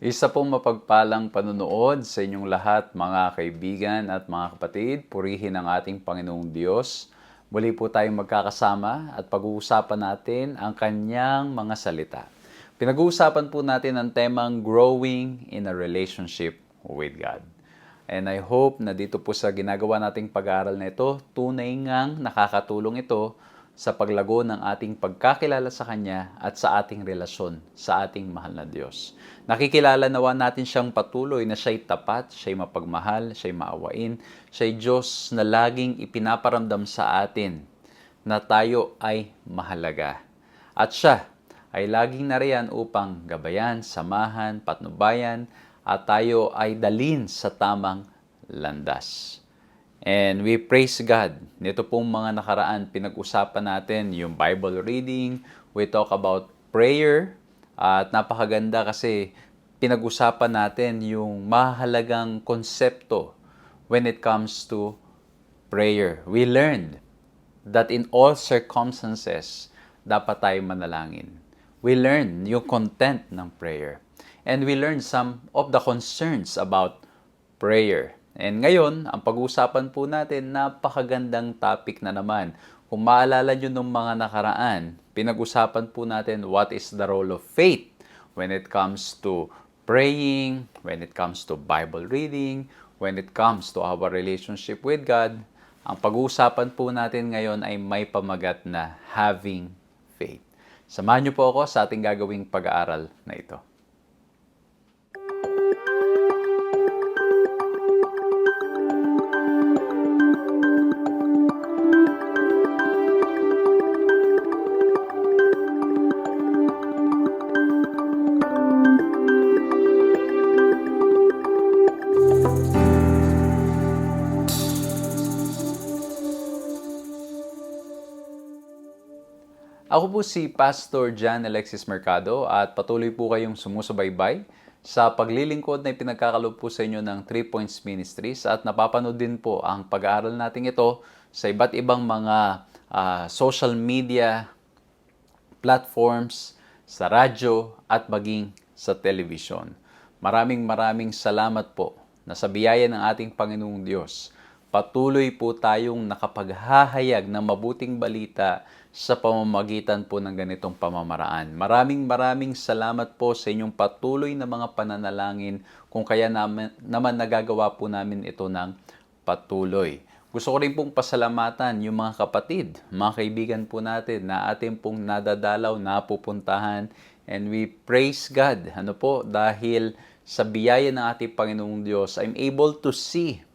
Isa pong mapagpalang panunood sa inyong lahat, mga kaibigan at mga kapatid. Purihin ang ating Panginoong Diyos. Muli po tayong magkakasama at pag-uusapan natin ang Kanyang mga salita. Pinag-uusapan po natin ang temang Growing in a Relationship with God. And I hope na dito po sa ginagawa nating pag-aaral na ito, tunay ngang nakakatulong ito sa paglago ng ating pagkakilala sa Kanya at sa ating relasyon sa ating mahal na Diyos. Nakikilala nawa natin siyang patuloy na siya'y tapat, siya'y mapagmahal, siya'y maawain, siya'y Diyos na laging ipinaparamdam sa atin na tayo ay mahalaga. At siya ay laging nariyan upang gabayan, samahan, patnubayan, at tayo ay dalin sa tamang landas. And we praise God. Nito pong mga nakaraan, pinag-usapan natin yung Bible reading. We talk about prayer. At napakaganda kasi pinag-usapan natin yung mahalagang konsepto when it comes to prayer. We learned that in all circumstances, dapat tayo manalangin. We learn yung content ng prayer. And we learn some of the concerns about prayer. And ngayon, ang pag-uusapan po natin, napakagandang topic na naman. Kung maalala nyo nung mga nakaraan, pinag-usapan po natin what is the role of faith when it comes to praying, when it comes to Bible reading, when it comes to our relationship with God. Ang pag-uusapan po natin ngayon ay may pamagat na having faith. Samahan niyo po ako sa ating gagawing pag-aaral na ito. Ako po si Pastor John Alexis Mercado at patuloy po kayong sumusubaybay sa paglilingkod na ipinagkakalob po sa inyo ng 3 Points Ministries at napapanood din po ang pag-aaral natin ito sa iba't ibang mga social media platforms, sa radyo at maging sa television. Maraming salamat po na sa biyaya ng ating Panginoong Diyos, patuloy po tayong nakapaghahayag ng mabuting balita sa pamamagitan po ng ganitong pamamaraan. Maraming salamat po sa inyong patuloy na mga pananalangin kung kaya naman nagagawa po namin ito ng patuloy. Gusto ko rin pong pasalamatan yung mga kapatid, mga kaibigan po natin na ating pong nadadalaw, napupuntahan, and we praise God. Dahil sa biyaya ng ating Panginoong Diyos, I'm able to see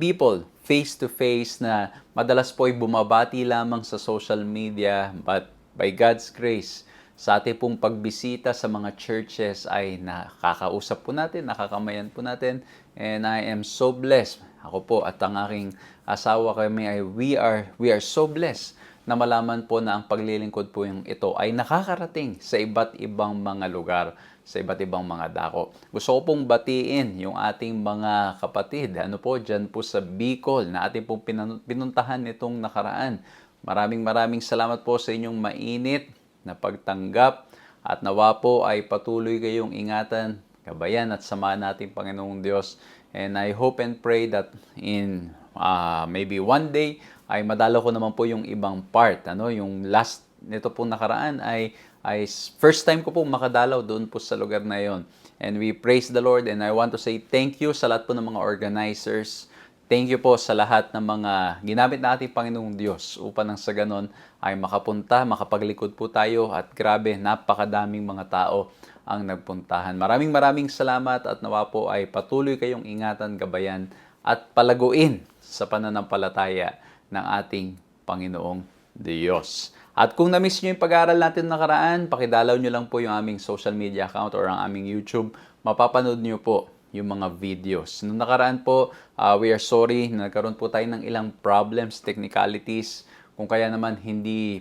people face-to-face na madalas po ay bumabati lamang sa social media, but by God's grace, sa ating pong pagbisita sa mga churches ay nakakausap po natin, nakakamayan po natin, and I am so blessed. Ako po at ang aking asawa kami ay we are so blessed na malaman po na ang paglilingkod po yung ito ay nakakarating sa iba't ibang mga lugar, sa iba't ibang mga dako. Gusto ko pong batiin yung ating mga kapatid, dyan po sa Bicol na ating pong pinuntahan nitong nakaraan. Maraming salamat po sa inyong mainit na pagtanggap at nawa po ay patuloy kayong ingatan, gabayan at samahan natin Panginoong Diyos. And I hope and pray that in maybe one day ay madalo ko naman po yung ibang part. Yung last nito pong nakaraan ay first time ko po makadalaw doon po sa lugar na yon. And we praise the Lord, and I want to say thank you sa lahat po ng mga organizers. Thank you po sa lahat ng mga ginamit na ating Panginoong Diyos upang nang sa ganon ay makapunta, makapaglikod po tayo at grabe, napakadaming mga tao ang nagpuntahan. Maraming salamat at nawa po ay patuloy kayong ingatan, gabayan at palaguin sa pananampalataya ng ating Panginoong Diyos. At kung na-miss nyo yung pag-aaral natin nakaraan, pakidalaw nyo lang po yung aming social media account or ang aming YouTube. Mapapanood nyo po yung mga videos. Noong nakaraan po, we are sorry, nagkaroon po tayo ng ilang problems, technicalities, kung kaya naman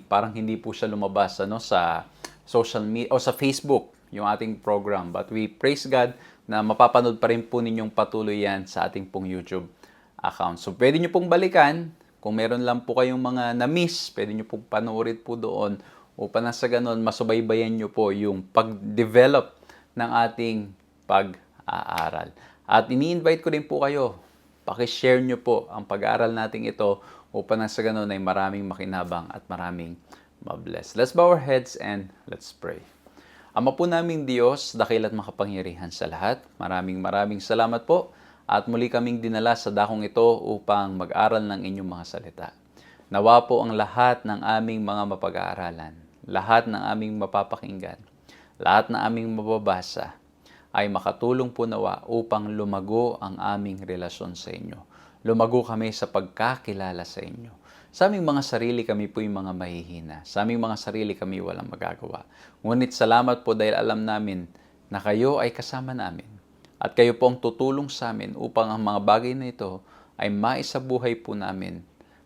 parang hindi po siya lumabas sa social media o sa Facebook yung ating program. But we praise God na mapapanood pa rin po ninyong patuloy yan sa ating pong YouTube account. So pwede nyo pong balikan. Kung meron lang po kayong mga na-miss, pwede nyo pong panoorin po doon upang sa ganon masubaybayan nyo po yung pag-develop ng ating pag-aaral. At ini-invite ko din po kayo, pakishare nyo po ang pag-aaral natin ito upang sa ganon ay maraming makinabang at maraming mabless. Let's bow our heads and let's pray. Ama po naming Diyos, dakil at makapangyarihan sa lahat, maraming salamat po. At muli kaming dinala sa dakong ito upang mag-aral ng inyong mga salita. Nawa po ang lahat ng aming mga mapag-aaralan, lahat ng aming mapapakinggan, lahat ng aming mababasa, ay makatulong po nawa upang lumago ang aming relasyon sa inyo. Lumago kami sa pagkakilala sa inyo. Sa aming mga sarili kami po yung mga mahihina. Sa aming mga sarili kami walang magagawa. Ngunit salamat po dahil alam namin na kayo ay kasama namin. At kayo po ang tutulong sa amin upang ang mga bagay na ito ay maisabuhay po namin.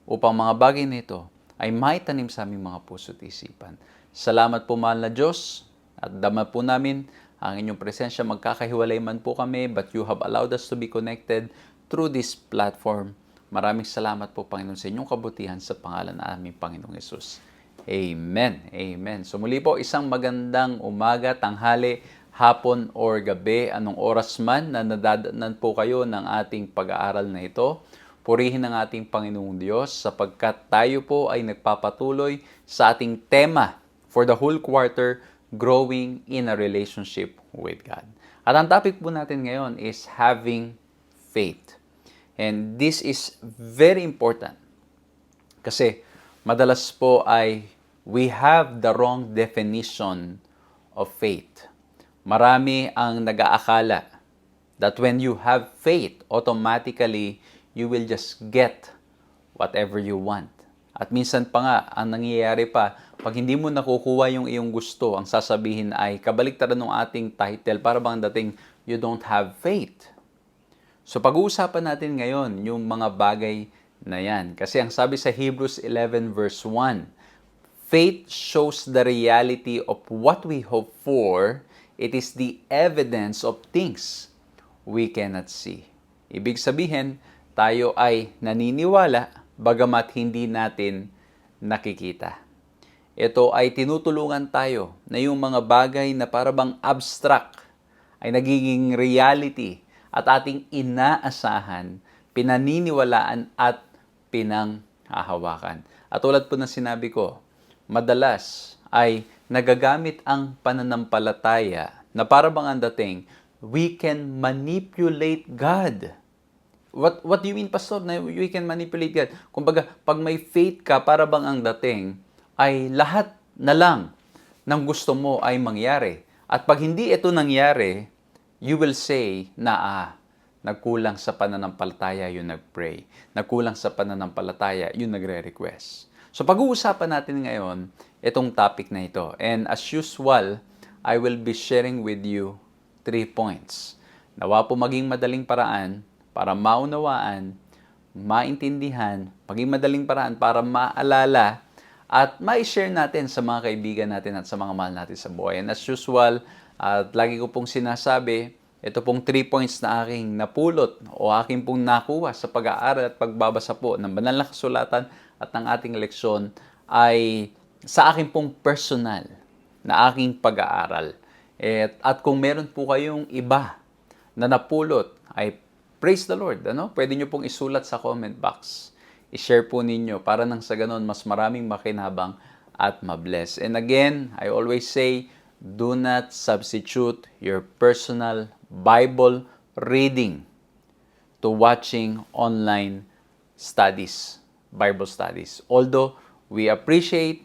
Upang mga bagay na ito ay maitanim sa aming mga puso at isipan. Salamat po mahal na Diyos at dama po namin ang inyong presensya. Magkakahiwalay man po kami, but you have allowed us to be connected through this platform Maraming salamat po, Panginoon, sa inyong kabutihan sa pangalan ng aming Panginoong Yesus. Amen. Amen. So muli po, isang magandang umaga, tanghali, hapon, or gabi, anong oras man na nadadaanan po kayo ng ating pag-aaral na ito. Purihin ang ating Panginoong Diyos sapagkat tayo po ay nagpapatuloy sa ating tema for the whole quarter, growing in a relationship with God. At ang topic po natin ngayon is having faith. And this is very important kasi madalas po ay we have the wrong definition of faith. Marami ang nag-aakala that when you have faith, automatically you will just get whatever you want. At minsan pa nga, ang nangyayari pa, pag hindi mo nakukuha yung iyong gusto, ang sasabihin ay kabaliktaran ng ating title para bang dating you don't have faith. So pag-uusapan natin ngayon yung mga bagay na yan. Kasi ang sabi sa Hebrews 11 verse 1, faith shows the reality of what we hope for. It is the evidence of things we cannot see. Ibig sabihin, tayo ay naniniwala bagamat hindi natin nakikita. Ito ay tinutulungan tayo na yung mga bagay na parabang abstract ay nagiging reality at ating inaasahan, pinaniniwalaan at pinanghahawakan. At tulad po ng sinabi ko, madalas ay nagagamit ang pananampalataya na parabang ang dating, we can manipulate God. What do you mean, Pastor, na we can manipulate God? Kumbaga, pag may faith ka, parabang ang dating, ay lahat na lang ng gusto mo ay mangyari. At pag hindi ito nangyari, you will say na nagkulang sa pananampalataya yung nag-pray. Nagkulang sa pananampalataya yung nagre-request. So pag-uusapan natin ngayon itong topic na ito. And as usual, I will be sharing with you 3 points. Nawa po maging madaling paraan para maunawaan, maintindihan, maging madaling paraan para maalala at ma-share natin sa mga kaibigan natin at sa mga mahal natin sa buhay. And as usual, at lagi ko pong sinasabi, ito pong 3 points na aking napulot o aking pong nakuha sa pag-aaral at pagbabasa po ng banal na kasulatan at ng ating leksyon ay sa aking pong personal na aking pag-aaral. At kung meron po kayong iba na napulot, ay praise the Lord. Pwede nyo pong isulat sa comment box. I-share po ninyo para nang sa ganon mas maraming makinabang at mabless. And again, I always say, do not substitute your personal Bible reading to watching online studies, Bible studies. Although we appreciate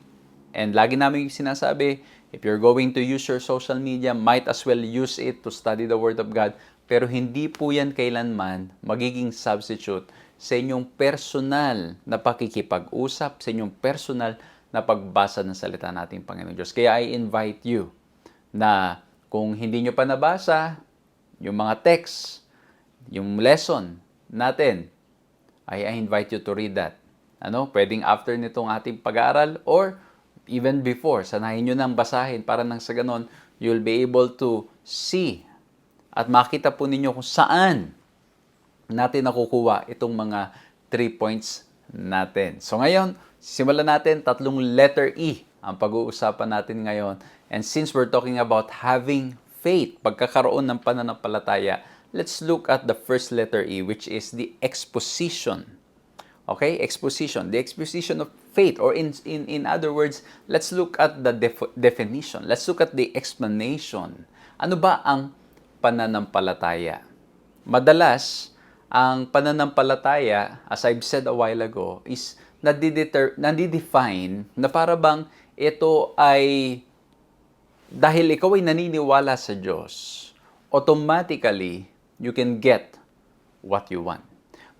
and lagi namin sinasabi, if you're going to use your social media, might as well use it to study the Word of God. Pero hindi po yan kailanman magiging substitute sa inyong personal na pakikipag-usap, sa inyong personal na pagbasa ng salita nating Panginoon Diyos. Kaya I invite you na kung hindi nyo pa nabasa, yung mga text, yung lesson natin, I invite you to read that. Pwedeng after nitong ating pag-aaral or even before, sanayin nyo nang basahin para nang sa ganon, you'll be able to see at makita po ninyo kung saan natin nakukuha itong mga 3 points natin. So ngayon, simulan natin 3 letter E ang pag-uusapan natin ngayon. And since we're talking about having faith, pagkakaroon ng pananampalataya, let's look at the first letter E, which is the exposition. Okay? Exposition. The exposition of faith. Or in other words, let's look at the definition. Let's look at the explanation. Ano ba ang pananampalataya? Madalas, ang pananampalataya, as I've said a while ago, is nadidefine na para bang ito ay dahil ikaw ay naniniwala sa Diyos, automatically, you can get what you want.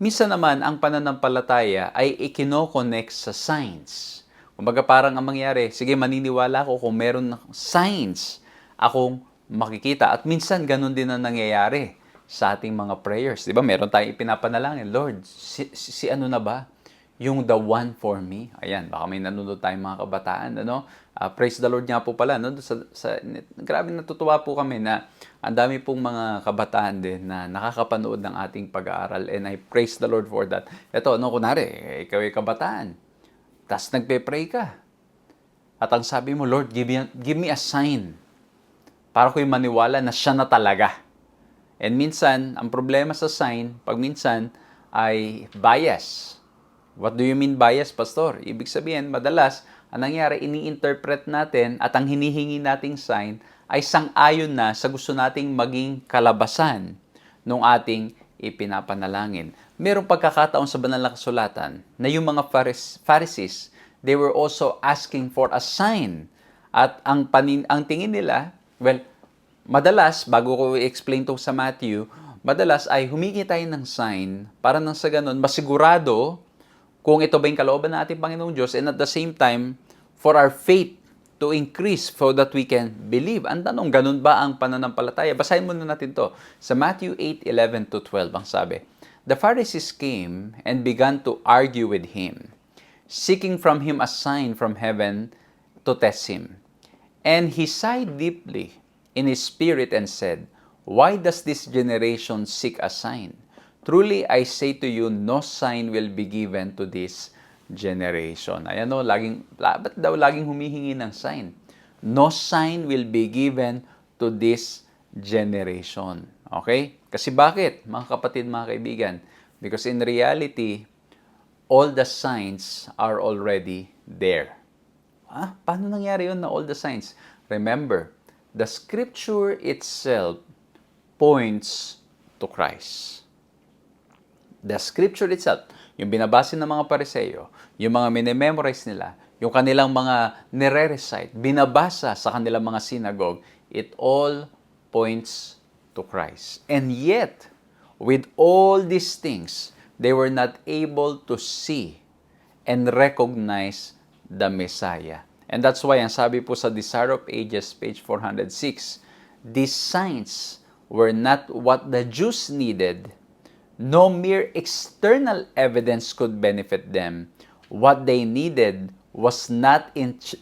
Minsan naman, ang pananampalataya ay ikino-connect sa signs. Kumbaga parang ang mangyari, sige maniniwala ako kung meron signs akong makikita. At minsan, ganun din ang nangyayari sa ating mga prayers. Di ba? Meron tayong ipinapanalangin, Lord, si ano na ba? yung the one for me. Ayan, baka may nanonood tayong mga kabataan, ano? Praise the Lord nga po pala, no? Grabe natutuwa po kami na ang dami pong mga kabataan din na nakakapanood ng ating pag-aaral, and I praise the Lord for that. Ito, no, kunwari, ikaw ay kabataan, tas nagpe-pray ka. At ang sabi mo, Lord, give me a sign para ko'y maniwala na siya na talaga. And minsan, ang problema sa sign, pag minsan, ay bias. What do you mean bias, Pastor? Ibig sabihin, madalas, ang nangyari, ini-interpret natin at ang hinihingi nating sign ay sang-ayon na sa gusto nating maging kalabasan ng ating ipinapanalangin. Merong pagkakataon sa banal na kasulatan na yung mga Pharisees, they were also asking for a sign. At ang tingin nila, well, madalas, bago ko i-explain to sa Matthew, madalas ay humingi tayo ng sign para nang sa ganun, masigurado kung ito ba yung kalooban ng ating Panginoong Diyos, and at the same time, for our faith to increase so that we can believe. Ang tanong, ganun ba ang pananampalataya? Basahin muna natin to. Sa Matthew 8:11-12, ang sabi, "The Pharisees came and began to argue with him, seeking from him a sign from heaven to test him. And he sighed deeply in his spirit and said, 'Why does this generation seek a sign? Truly, I say to you, no sign will be given to this generation.'" Ayan o, ba't daw laging humihingi ng sign? No sign will be given to this generation. Okay? Kasi bakit, mga kapatid, mga kaibigan? Because in reality, all the signs are already there. Paano nangyari yun na all the signs? Remember, the scripture itself points to Christ. The scripture itself, yung binabasa ng mga Pariseo, yung mga minememorize nila, yung kanilang mga nire-recite, binabasa sa kanilang mga synagogue, it all points to Christ. And yet, with all these things, they were not able to see and recognize the Messiah. And that's why, ang sabi po sa Desire of Ages, page 406, these signs were not what the Jews needed. No mere external evidence could benefit them. What they needed was not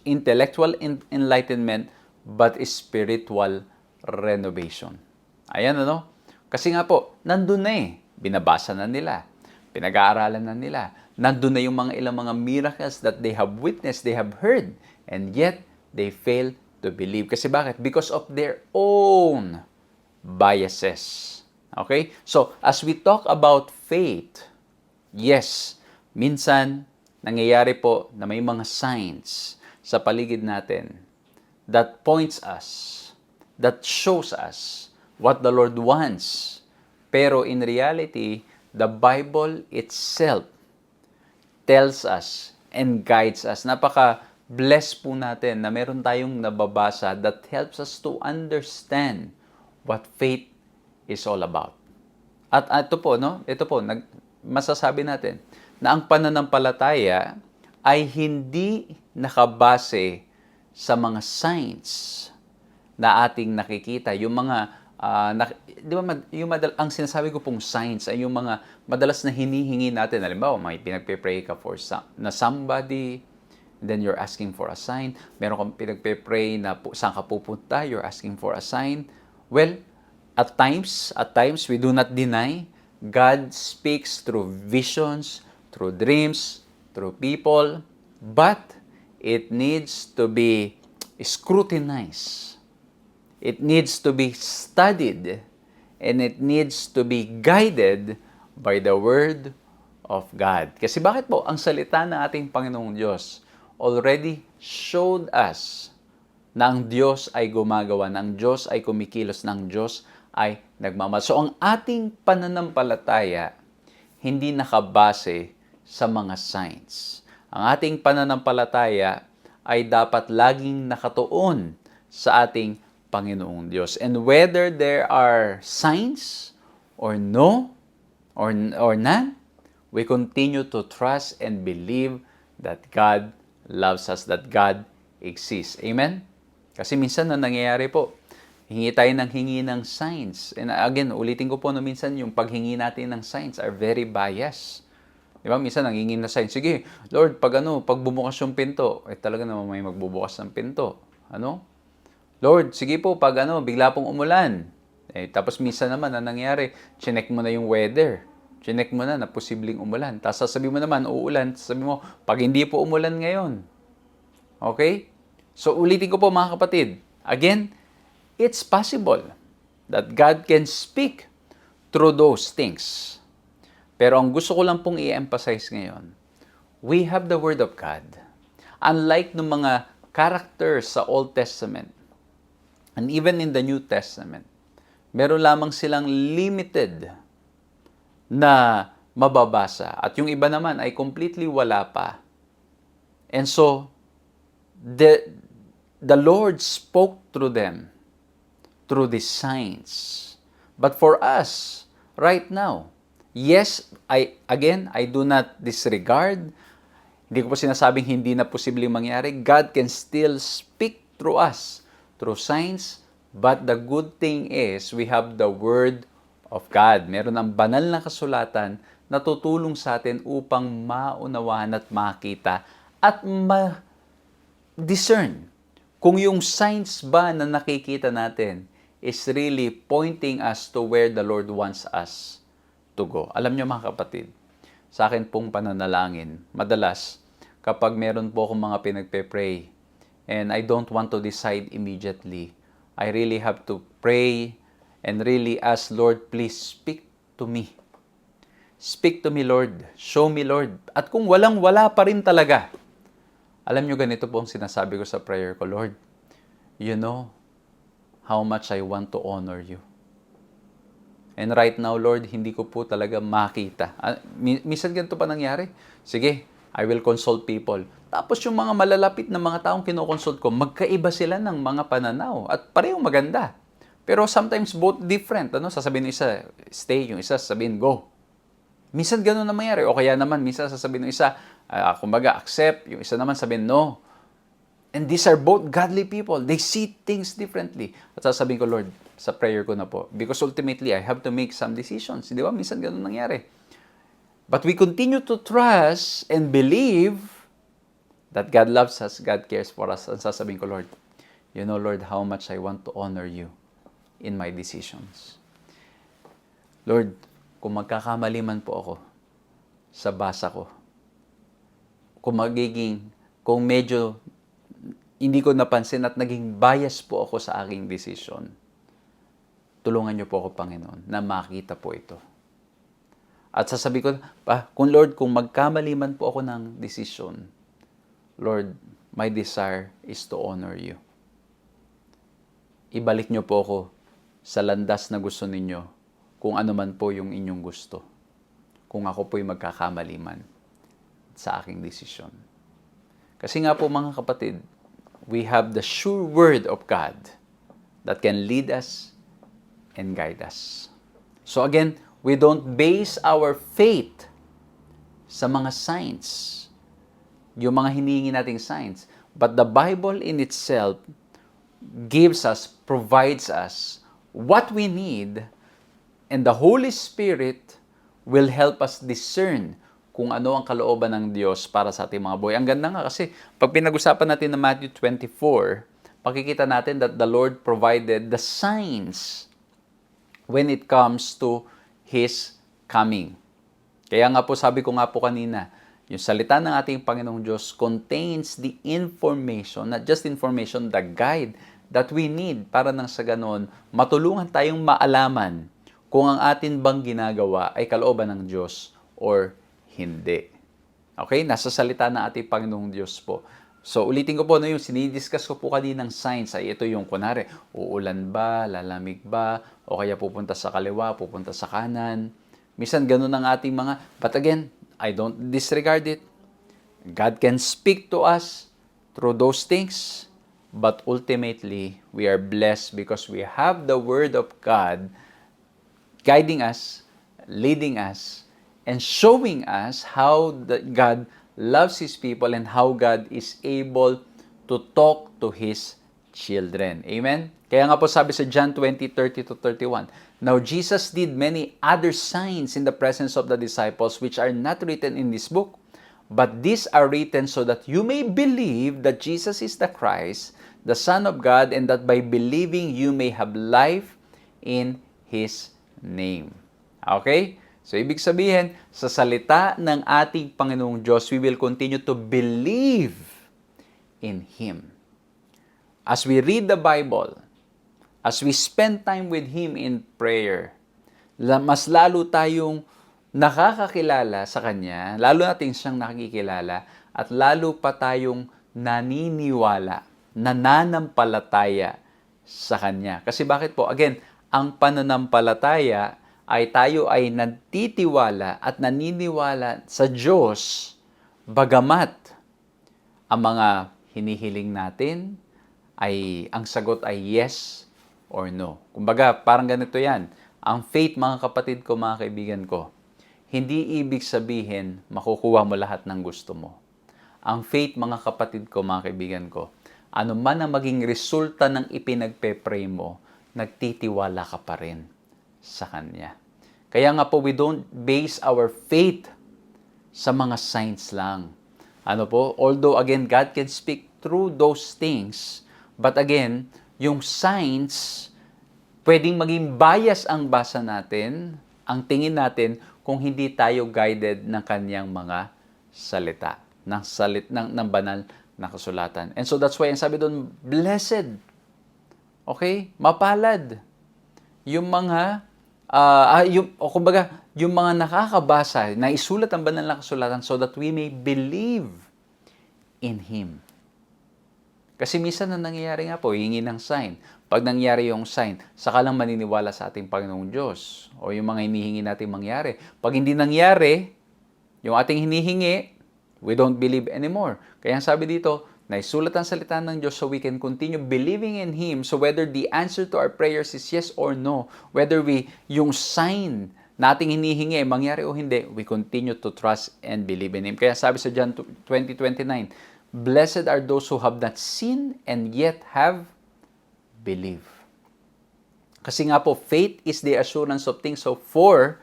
intellectual enlightenment, but spiritual renovation. Ayan, ano? Kasi nga po, nandun na eh. Binabasa na nila. Pinag-aaralan na nila. Nandun na yung ilang mga miracles that they have witnessed, they have heard, and yet they fail to believe. Kasi bakit? Because of their own biases. Okay? So, as we talk about faith, yes, minsan, nangyayari po na may mga signs sa paligid natin that points us, that shows us what the Lord wants. Pero in reality, the Bible itself tells us and guides us. Napaka-blessed po natin na meron tayong nababasa that helps us to understand what faith is all about. At ito po, masasabi natin na ang pananampalataya ay hindi nakabase sa mga signs na ating nakikita. Yung mga, ang sinasabi ko pong signs ay yung mga madalas na hinihingi natin. Halimbawa, may pinagpe-pray ka for somebody, then you're asking for a sign. Meron kang pinagpe-pray na saan ka pupunta, you're asking for a sign. Well, at times, we do not deny God speaks through visions, through dreams, through people, but it needs to be scrutinized. It needs to be studied, and it needs to be guided by the Word of God. Kasi bakit po? Ang salita ng ating Panginoong Diyos already showed us na ang Diyos ay gumagawa, na ang Diyos ay kumikilos, na ang Diyos ay nagmamahal. So, ang ating pananampalataya hindi nakabase sa mga signs. Ang ating pananampalataya ay dapat laging nakatuon sa ating Panginoong Diyos. And whether there are signs or no, or none, we continue to trust and believe that God loves us, that God exists. Amen? Kasi minsan na nangyayari po, hingi tayo ng signs. And again, ulitin ko po na minsan yung paghingi natin ng signs are very biased. Di ba? Minsan nangingin na sign. Sige, Lord, pag bumukas yung pinto, talaga naman may magbubukas ng pinto. Ano? Lord, sige po, bigla pong umulan. Tapos minsan naman, nangyari, chinek mo na yung weather. Chinek mo na posibleng umulan. Tapos sasabihin mo naman, uulan. Sasabihin mo, pag hindi po umulan ngayon. Okay? So, ulitin ko po mga kapatid. Again, it's possible that God can speak through those things. Pero ang gusto ko lang pong i-emphasize ngayon, we have the Word of God. Unlike ng mga characters sa Old Testament, and even in the New Testament, meron lamang silang limited na mababasa. At yung iba naman ay completely wala pa. And so, the Lord spoke through them, through these signs. But for us, right now, yes, I do not disregard. Hindi ko po sinasabing hindi na posibleng mangyari. God can still speak through us, through signs, but the good thing is we have the Word of God. Meron ang banal na kasulatan na tutulong sa atin upang maunawahan at makita at ma-discern kung yung signs ba na nakikita natin is really pointing us to where the Lord wants us to go. Alam niyo mga kapatid, sa akin pong pananalangin, madalas kapag meron po akong mga pinagpe-pray and I don't want to decide immediately, I really have to pray and really ask, Lord, please speak to me. Speak to me, Lord. Show me, Lord. At kung walang-wala pa rin talaga, alam nyo, ganito po ang sinasabi ko sa prayer ko, Lord, you know how much I want to honor you. And right now, Lord, hindi ko po talaga makita. Minsan ganito pa nangyari. Sige, I will consult people. Tapos yung mga malalapit na mga taong kinokonsult ko, magkaiba sila ng mga pananaw at parehong maganda. Pero sometimes both different. Sasabihin ng isa, stay. Yung isa sasabihin, go. Minsan ganun na mangyari. O kaya naman, minsan sasabihin ng isa, kumbaga, accept. Yung isa naman sabihin, no. And these are both godly people. They see things differently. At sasabihin ko, Lord, sa prayer ko na po. Because ultimately, I have to make some decisions. Di ba? Minsan ganun nangyari. But we continue to trust and believe that God loves us, God cares for us. At sasabihin ko, Lord, you know, Lord, how much I want to honor you in my decisions. Lord, kung magkakamali man po ako sa basa ko, kung medyo hindi ko napansin at naging bias po ako sa aking decision, tulungan niyo po ako, Panginoon, na makita po ito. At sasabi ko, kung magkamali man po ako ng decision, Lord, my desire is to honor you. Ibalik niyo po ako sa landas na gusto ninyo, kung ano man po yung inyong gusto. Kung ako po'y magkakamali man sa aking desisyon. Kasi nga po mga kapatid, we have the sure word of God that can lead us and guide us. So again, we don't base our faith sa mga signs, yung mga hinihingi nating signs, but the Bible in itself provides us what we need, and the Holy Spirit will help us discern kung ano ang kalooban ng Diyos para sa ating mga buhay. Ang ganda nga kasi, pag pinag-usapan natin na Matthew 24, pakikita natin that the Lord provided the signs when it comes to His coming. Kaya nga po, sabi ko nga po kanina, yung salita ng ating Panginoong Diyos contains the information, not just information, the guide that we need para nang sa ganon, matulungan tayong maalaman kung ang atin bang ginagawa ay kalooban ng Diyos or hindi. Okay? Nasa salita ng ating Panginoong Diyos po. So, ulitin ko po, yung sinidiscuss ko po kaninang signs ay ito yung, kunwari, uulan ba, lalamig ba, o kaya pupunta sa kaliwa, pupunta sa kanan. Minsan, ganun ang ating mga, but again, I don't disregard it. God can speak to us through those things, but ultimately, we are blessed because we have the Word of God guiding us, leading us, and showing us how God loves His people and how God is able to talk to His children. Amen? Kaya nga po sabi sa John 20:30-31, Now Jesus did many other signs in the presence of the disciples which are not written in this book, but these are written so that you may believe that Jesus is the Christ, the Son of God, and that by believing you may have life in His name. Okay? So, ibig sabihin, sa salita ng ating Panginoong Diyos, we will continue to believe in Him. As we read the Bible, as we spend time with Him in prayer, mas lalo tayong nakakakilala sa Kanya, lalo natin siyang nakikilala, at lalo pa tayong naniniwala, nananampalataya sa Kanya. Kasi bakit po? Again, ang pananampalataya ay tayo ay nagtitiwala at naniniwala sa Diyos, bagamat ang mga hinihiling natin ay ang sagot ay yes or no. Kumbaga, parang ganito yan. Ang faith, mga kapatid ko, mga kaibigan ko, hindi ibig sabihin makukuha mo lahat ng gusto mo. Ang faith, mga kapatid ko, mga kaibigan ko, ano man ang maging resulta ng ipinagpe-pray mo, nagtitiwala ka pa rin sa Kanya. Kaya nga po, we don't base our faith sa mga signs lang. Ano po? Although, again, God can speak through those things, but again, yung signs, pwedeng maging bias ang basa natin, ang tingin natin, kung hindi tayo guided ng Kanyang mga salita, ng banal na kasulatan. And so that's why, ang sabi doon, blessed. Okay? Mapalad. Yung mga, yung mga nakakabasa, na isulat ang banal na kasulatan so that we may believe in Him. Kasi minsan na nangyayari nga po, hingi ng sign. Pag nangyari yung sign, saka lang maniniwala sa ating Panginoong Diyos. O yung mga hinihingi natin mangyari. Pag hindi nangyari, yung ating hinihingi, we don't believe anymore. Kaya sabi dito, naisulat ang salita ng Diyos so we can continue believing in Him. So whether the answer to our prayers is yes or no, whether yung sign nating hinihingi, mangyari o hindi, we continue to trust and believe in Him. Kaya sabi sa John 20:29, Blessed are those who have not seen and yet have believed. Kasi nga po, faith is the assurance of things hoped for.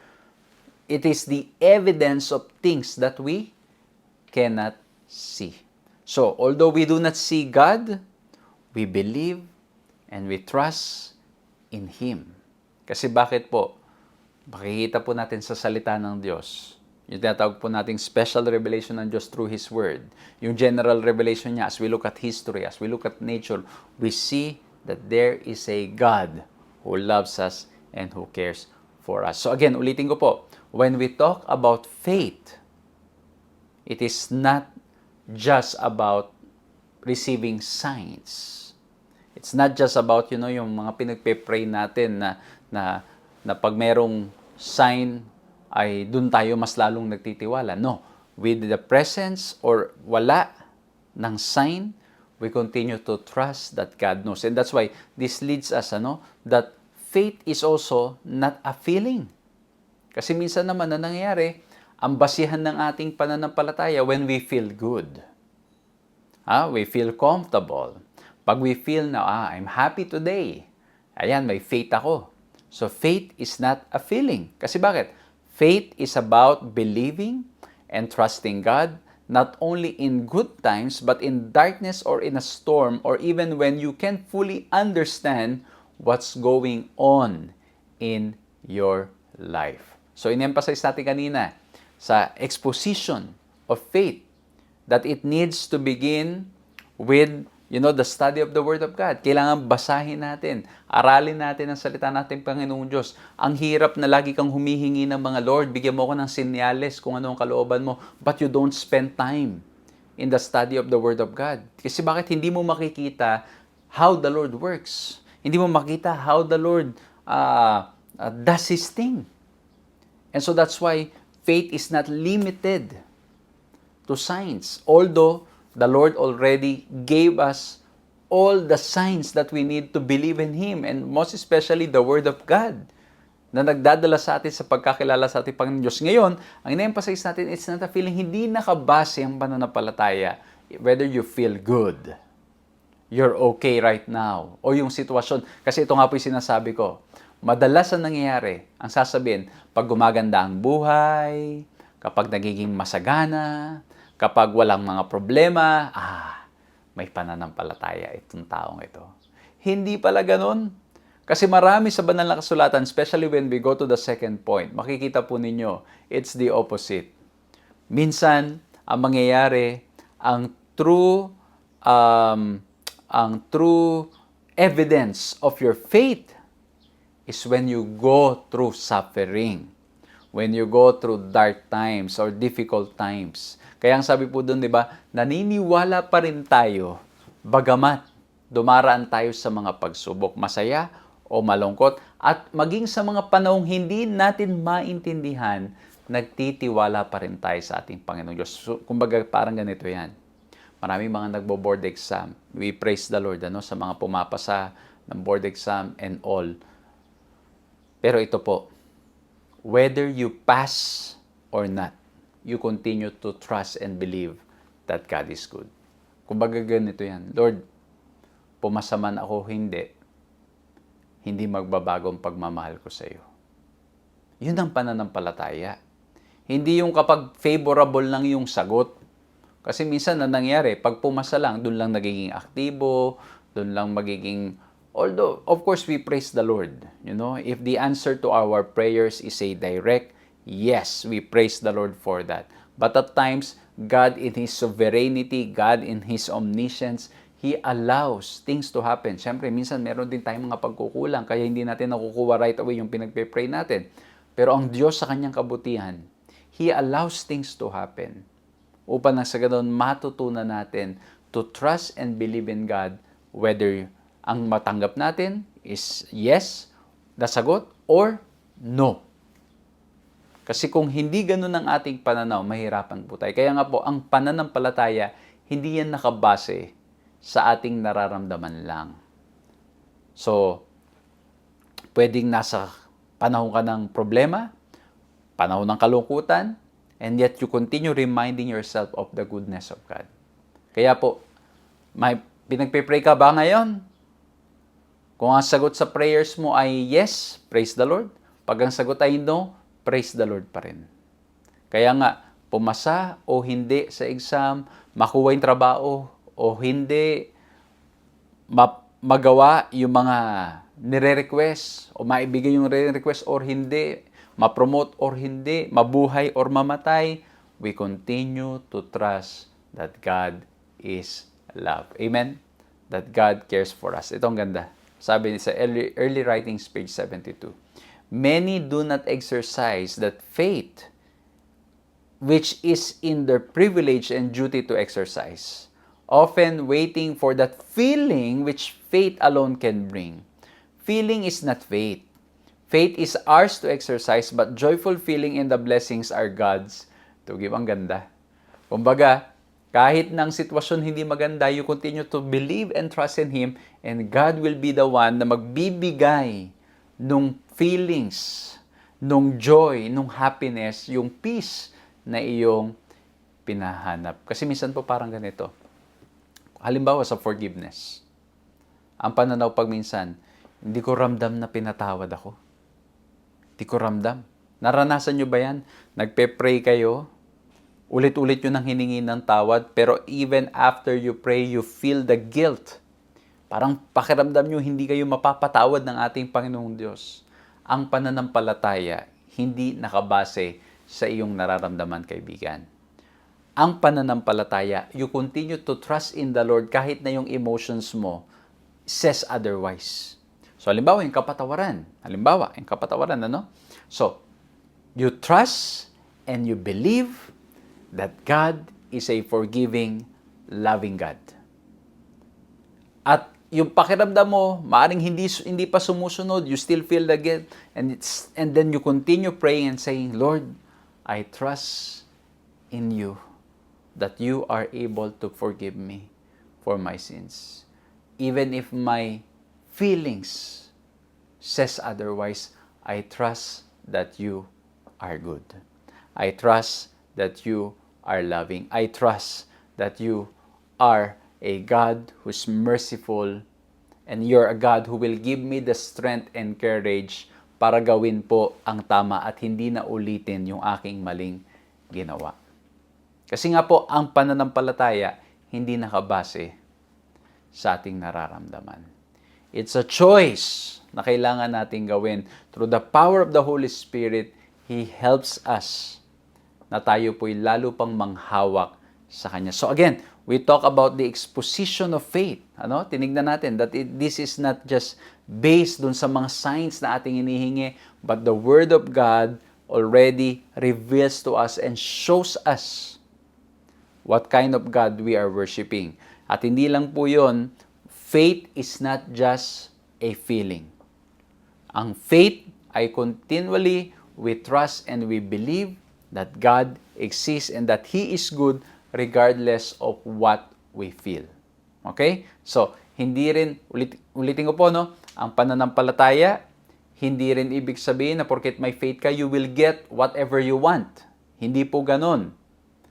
It is the evidence of things that we cannot see. So, although we do not see God, we believe and we trust in Him. Kasi bakit po? Makikita po natin sa salita ng Diyos. Yung tinatawag po nating special revelation ng Diyos through His Word. Yung general revelation niya, as we look at history, as we look at nature, we see that there is a God who loves us and who cares for us. So again, ulitin ko po, when we talk about faith, it is not just about receiving signs. It's not just about, yung mga pinagpe-pray natin na pag merong sign, ay dun tayo mas lalong nagtitiwala. No. With the presence or wala ng sign, we continue to trust that God knows. And that's why this leads us, that faith is also not a feeling. Kasi minsan naman na nangyayari, ang basihan ng ating pananampalataya when we feel good. We feel comfortable. Pag we feel na, I'm happy today. Ayan, may faith ako. So faith is not a feeling. Kasi bakit? Faith is about believing and trusting God, not only in good times, but in darkness or in a storm, or even when you can't fully understand what's going on in your life. So, in-emphasize natin kanina sa exposition of faith that it needs to begin with the study of the Word of God. Kailangan basahin natin, aralin natin ang salita natin, Panginoong Diyos. Ang hirap na lagi kang humihingi ng mga, Lord, bigyan mo ako ng senyales kung ano ang kalooban mo, but you don't spend time in the study of the Word of God. Kasi bakit hindi mo makikita how the Lord works? Hindi mo makita how the Lord does His thing. And so that's why faith is not limited to signs. Although the Lord already gave us all the signs that we need to believe in Him, and most especially the Word of God na nagdadala sa atin sa pagkakilala sa ating Panginoon Diyos. Ngayon, ang ina-emphasize natin, it's not a feeling, hindi nakabase ang pananampalataya whether you feel good. you're okay right now. O yung sitwasyon. Kasi ito nga po yung sinasabi ko. Madalas ang nangyayari, ang sasabihin, pag gumaganda ang buhay, kapag nagiging masagana, kapag walang mga problema, may pananampalataya itong taong ito. Hindi pala ganun. Kasi marami sa banal na kasulatan, especially when we go to the second point, makikita po ninyo, it's the opposite. Minsan, ang mangyayari, ang true evidence of your faith is when you go through suffering. When you go through dark times or difficult times. Kaya ang sabi po doon, di ba, naniniwala pa rin tayo, bagamat dumaraan tayo sa mga pagsubok, masaya o malungkot, at maging sa mga panahong hindi natin maintindihan, nagtitiwala pa rin tayo sa ating Panginoong Diyos. So, kumbaga, parang ganito yan. Maraming mga nagbo-board exam. We praise the Lord sa mga pumapasa ng board exam and all. Pero ito po, whether you pass or not, you continue to trust and believe that God is good. Kumbaga ganito yan, Lord, pumasa man ako hindi magbabago ang pagmamahal ko sa iyo. Yun ang pananampalataya. Hindi yung kapag favorable lang yung sagot. Kasi minsan na nangyari, pag pumasa lang, dun lang nagiging aktibo, dun lang magiging... Although, of course, we praise the Lord. If the answer to our prayers is a direct, yes, we praise the Lord for that. But at times, God in His sovereignty, God in His omniscience, He allows things to happen. Siyempre, minsan meron din tayong mga pagkukulang, kaya hindi natin nakukuha right away yung pinagpe-pray natin. Pero ang Diyos sa Kanyang kabutihan, He allows things to happen upang nang sa ganoon matutunan natin to trust and believe in God, whether ang matanggap natin is yes, na sagot, or no. Kasi kung hindi ganun ang ating pananaw, mahirapan po tayo. Kaya nga po, ang pananampalataya, hindi yan nakabase sa ating nararamdaman lang. So, pwedeng nasa panahon ka ng problema, panahon ng kalungkutan, and yet you continue reminding yourself of the goodness of God. Kaya po, may pinagpe-pray ka ba ngayon? Kung ang sagot sa prayers mo ay yes, praise the Lord. Pag ang sagot ay no, praise the Lord pa rin. Kaya nga, pumasa o hindi sa exam, makuha yung trabaho o hindi, magawa yung mga nire-request o maibigay yung nire-request or hindi, ma-promote or hindi, mabuhay or mamatay, we continue to trust that God is love. Amen? That God cares for us. Ito ang ganda. Sabi sa early writings, page 72. Many do not exercise that faith which is in their privilege and duty to exercise, often waiting for that feeling which faith alone can bring. Feeling is not faith. Faith is ours to exercise, but joyful feeling in the blessings are God's to give. Ang ganda. Kumbaga, kahit ng sitwasyon hindi maganda, you continue to believe and trust in Him, and God will be the one na magbibigay nung feelings, nung joy, nung happiness, yung peace na iyong pinahanap. Kasi minsan po parang ganito. Halimbawa sa forgiveness. Ang pananaw pag minsan, hindi ko ramdam na pinatawad ako. Hindi ko ramdam. Naranasan nyo ba yan? Nagpe-pray kayo, ulit-ulit yun ang hiningi ng tawad, pero even after you pray, you feel the guilt. Parang pakiramdam nyo, hindi kayo mapapatawad ng ating Panginoong Diyos. Ang pananampalataya, hindi nakabase sa iyong nararamdaman, kaibigan. Ang pananampalataya, you continue to trust in the Lord kahit na yung emotions mo says otherwise. So, halimbawa, yung kapatawaran. So, you trust and you believe that God is a forgiving, loving God. At yung pakiramdam mo, maaring hindi pa sumusunod, you still feel the guilt, and then you continue praying and saying, Lord, I trust in you that you are able to forgive me for my sins. Even if my feelings says otherwise, I trust that you are good. I trust that you are loving. I trust that you are a God who's merciful, and you're a God who will give me the strength and courage para gawin po ang tama at hindi na ulitin yung aking maling ginawa. Kasi nga po, ang pananampalataya hindi nakabase sa ating nararamdaman. It's a choice na kailangan nating gawin. Through the power of the Holy Spirit, He helps us na tayo po'y lalo pang manghawak sa Kanya. So again, we talk about the exposition of faith. Tinignan natin that this is not just based dun sa mga signs na ating hinihingi, but the Word of God already reveals to us and shows us what kind of God we are worshiping. At hindi lang po yun, faith is not just a feeling. Ang faith ay continually we trust and we believe that God exists and that He is good regardless of what we feel. Okay? So, hindi rin, ulitin ko po, ang pananampalataya, hindi rin ibig sabihin na porket may faith ka, you will get whatever you want. Hindi po ganun.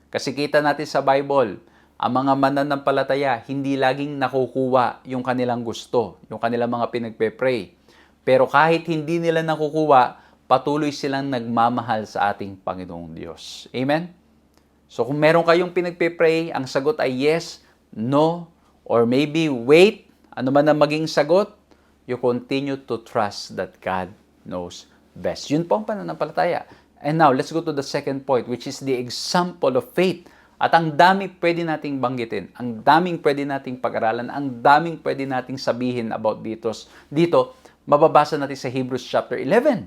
Kasi kita natin sa Bible, ang mga mananampalataya, hindi laging nakukuha yung kanilang gusto, yung kanilang mga pinagpe-pray. Pero kahit hindi nila nakukuha, patuloy silang nagmamahal sa ating Panginoong Diyos. Amen? So kung meron kayong pinagpe-pray, ang sagot ay yes, no, or maybe wait, ano man ang maging sagot, you continue to trust that God knows best. Yun po ang pananampalataya. And now, let's go to the second point, which is the example of faith. At ang dami pwede nating banggitin, ang daming pwede nating pag-aralan, ang daming pwede nating sabihin about dito, mababasa natin sa Hebrews chapter 11.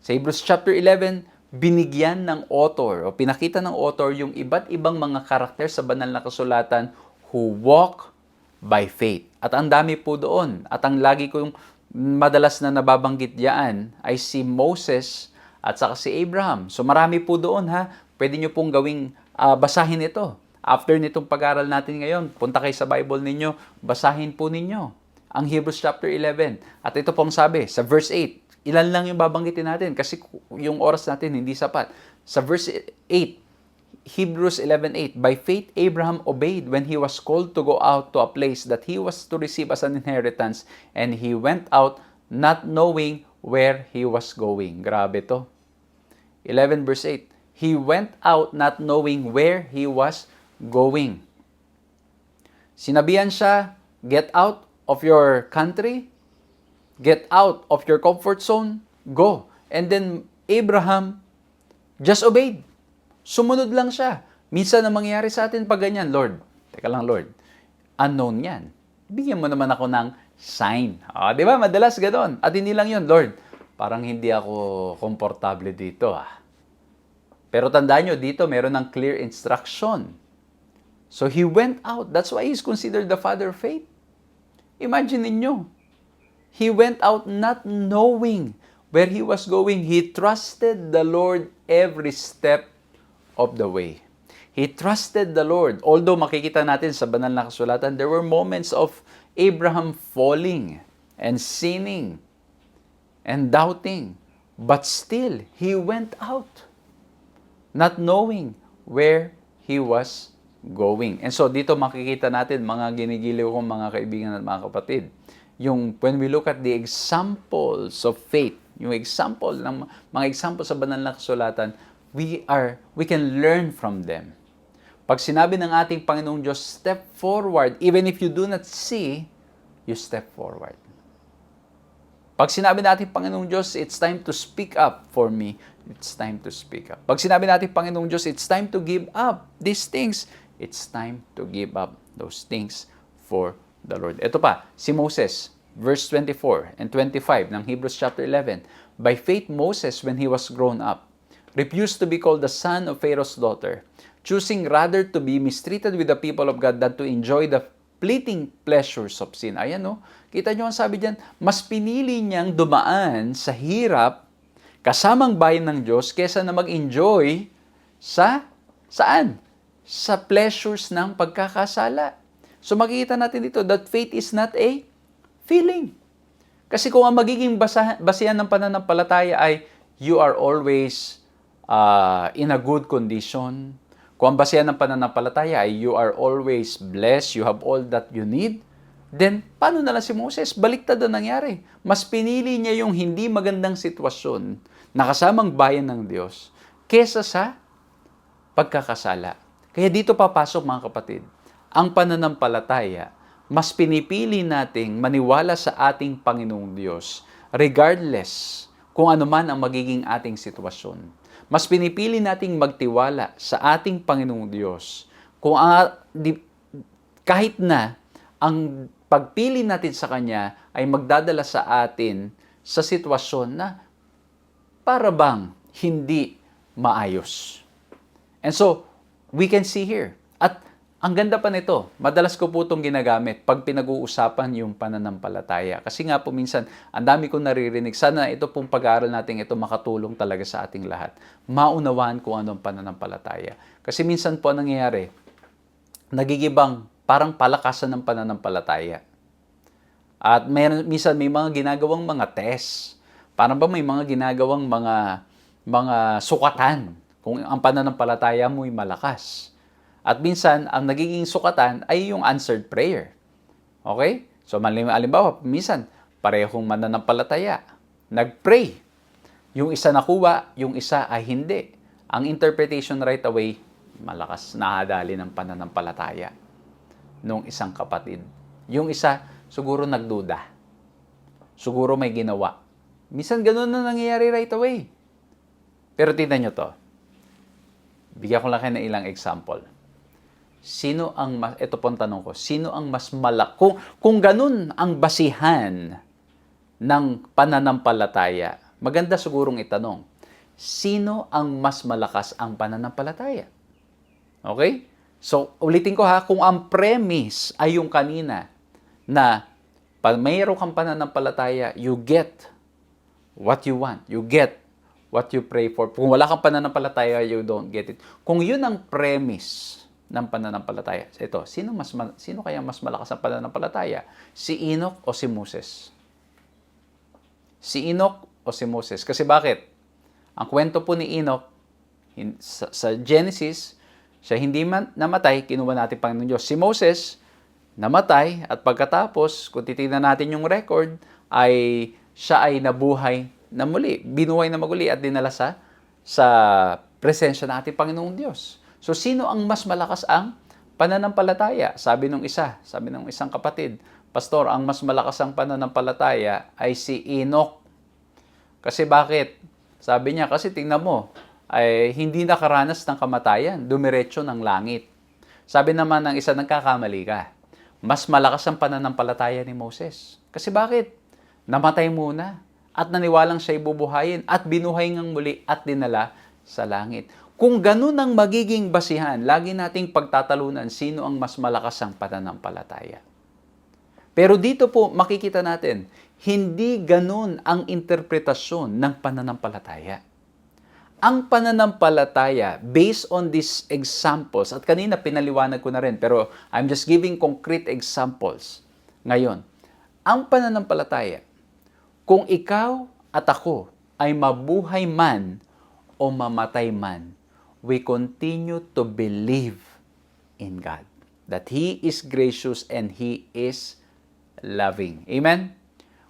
Sa Hebrews chapter 11, binigyan ng author, o pinakita ng author yung iba't ibang mga karakter sa banal na kasulatan who walk by faith. At ang dami po doon. At ang lagi kong madalas na nababanggit diyan ay si Moses at saka si Abraham. So marami po doon ha. Pwede nyo pong gawing basahin ito. After nitong pag-aral natin ngayon, punta kayo sa Bible ninyo, basahin po ninyo ang Hebrews chapter 11. At ito pong sabi, sa verse 8, ilan lang yung babanggitin natin kasi yung oras natin hindi sapat. Sa verse 8, Hebrews 11:8, by faith Abraham obeyed when he was called to go out to a place that he was to receive as an inheritance, and he went out not knowing where he was going. Grabe to. 11 verse 8, he went out not knowing where he was going. Sinabihan siya, get out of your country, get out of your comfort zone, go. And then Abraham just obeyed. Sumunod lang siya. Minsan na mangyayari sa atin pag ganyan, Lord, teka lang Lord, unknown yan. Bigyan mo naman ako ng sign. Di ba? Madalas ganoon. At hindi lang yun, Lord, parang hindi ako komportable dito. Pero tandaan nyo, dito meron ng clear instruction. So he went out. That's why he's considered the father of faith. Imagine ninyo. He went out not knowing where he was going. He trusted the Lord every step of the way. He trusted the Lord. Although makikita natin sa banal na kasulatan, there were moments of Abraham falling and sinning and doubting. But still, he went out, not knowing where he was going. And so dito makikita natin, mga ginigiliw kong mga kaibigan at mga kapatid, yung when we look at the examples of faith, yung example ng mga example sa banal na kasulatan, we can learn from them. Pag sinabi ng ating Panginoong Diyos, step forward, even if you do not see, you step forward. Pag sinabi natin Panginoong Diyos, it's time to speak up for me, it's time to speak up. Pag sinabi natin Panginoong Diyos, it's time to give up these things, it's time to give up those things for the Lord. Ito pa, si Moses, verse 24 and 25 ng Hebrews chapter 11. By faith, Moses, when he was grown up, refused to be called the son of Pharaoh's daughter, choosing rather to be mistreated with the people of God than to enjoy the fleeting pleasures of sin. Ayan, no? Kita nyo ang sabi dyan, mas pinili niyang dumaan sa hirap kasamang bayan ng Diyos kesa na mag-enjoy saan? Sa pleasures ng pagkakasala. So makikita natin dito that faith is not a feeling. Kasi kung ang magiging basihan ng pananampalataya ay you are always in a good condition, Kung ang basehan ng pananampalataya ay you are always blessed, you have all that you need, then paano na lang si Moses? Baliktad ang nangyari. Mas pinili niya yung hindi magandang sitwasyon na kasamang bayan ng Diyos kesa sa pagkakasala. Kaya dito papasok mga kapatid, ang pananampalataya, mas pinipili nating maniwala sa ating Panginoong Diyos regardless kung ano man ang magiging ating sitwasyon. Mas pinipili nating magtiwala sa ating Panginoong Diyos kung kahit na ang pagpili natin sa Kanya ay magdadala sa atin sa sitwasyon na para bang hindi maayos. And so, we can see here. At ang ganda pa nito, madalas ko po itong ginagamit pag pinag-uusapan yung pananampalataya. Kasi nga po minsan, ang dami kong naririnig. Sana ito pong pag-aaral natin, ito makatulong talaga sa ating lahat. Maunawaan kung anong pananampalataya. Kasi minsan po nangyayari, nagigibang parang palakasan ng pananampalataya. At minsan may mga ginagawang mga test. Parang ba may mga ginagawang mga sukatan kung ang pananampalataya mo'y malakas. At minsan, ang nagiging sukatan ay yung answered prayer. Okay? So, halimbawa, minsan, parehong mananampalataya. Nag-pray. Yung isa nakuha, yung isa ay hindi. Ang interpretation right away, malakas na hadali ng pananampalataya nung isang kapatid. Yung isa, siguro nagduda. Siguro may ginawa. Minsan, ganun na nangyayari right away. Pero tingnan nyo to. Bigyan ko lang kayo ng ilang example. Ito po ang tanong ko, sino ang mas malaki? Kung ganun ang basihan ng pananampalataya, maganda sigurong itanong, sino ang mas malakas ang pananampalataya? Okay? So, ulitin ko kung ang premise ay yung kanina na pag mayroon kang pananampalataya, you get what you want. You get what you pray for. Kung wala kang pananampalataya, you don't get it. Kung yun ang premise ng pananampalataya, ito, sino kaya mas malakas ang pananampalataya? Si Enoch o si Moses? Si Enoch o si Moses? Kasi bakit? Ang kwento po ni Enoch, sa Genesis, siya hindi namatay, kinuha natin Panginoon Diyos. Si Moses, namatay, at pagkatapos, kung titignan natin yung record, siya ay nabuhay na muli, binuhay na maguli at dinala sa presensya ng ating Panginoong Diyos. So, sino ang mas malakas ang pananampalataya? Sabi ng isang kapatid, Pastor, ang mas malakas ang pananampalataya ay si Enoch. Kasi bakit? Sabi niya, kasi tingnan mo, ay hindi nakaranas ng kamatayan, dumiretso ng langit. Sabi naman ng isa, nagkakamali ka. Mas malakas ang pananampalataya ni Moses. Kasi bakit? Namatay muna at naniwalang siya'y bubuhayin at binuhay ngang muli at dinala sa langit. Kung ganun ang magiging basihan, lagi nating pagtatalunan sino ang mas malakas ang pananampalataya. Pero dito po makikita natin, hindi ganun ang interpretasyon ng pananampalataya. Ang pananampalataya, based on these examples, at kanina pinaliwanag ko na rin, pero I'm just giving concrete examples. Ngayon, ang pananampalataya, kung ikaw at ako ay mabuhay man o mamatay man, we continue to believe in God. That He is gracious and He is loving. Amen?